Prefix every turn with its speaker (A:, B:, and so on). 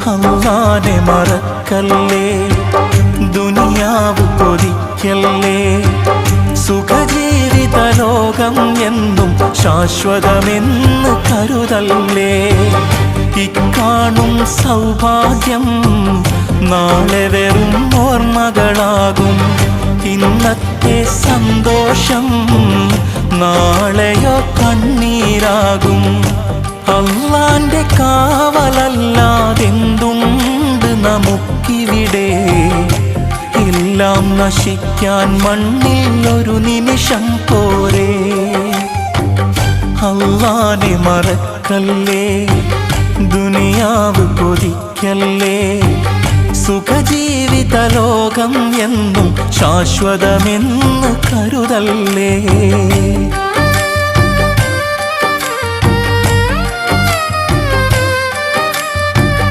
A: അല്ലാഹനെ മറക്കല്ലേ, ദുനിയാവ് കൊതിക്കല്ലേ. സുഖജീവിത ലോകം എന്നും ശാശ്വതമെന്ന് കരുതല്ലേ. ഇക്കാണും സൗഭാഗ്യം നാളെ വെറും ഓർമ്മകളാകും. ഇന്നത്തെ സന്തോഷം നാളെയോ കണ്ണീരാകും. അല്ലാന്റെ കാവലല്ലാതെന്തുണ്ട് നമുക്കിവിടെ? എല്ലാം നശിക്കാൻ മണ്ണിൽ ഒരു നിമിഷം പോരെ. അല്ലാഹനെ മറക്കല്ലേ, ദുനിയാവ് കൊതിക്കല്ലേ. സുഖജീവിത ലോകം എന്നും ശാശ്വതമെന്ന് കരുതല്ലേ.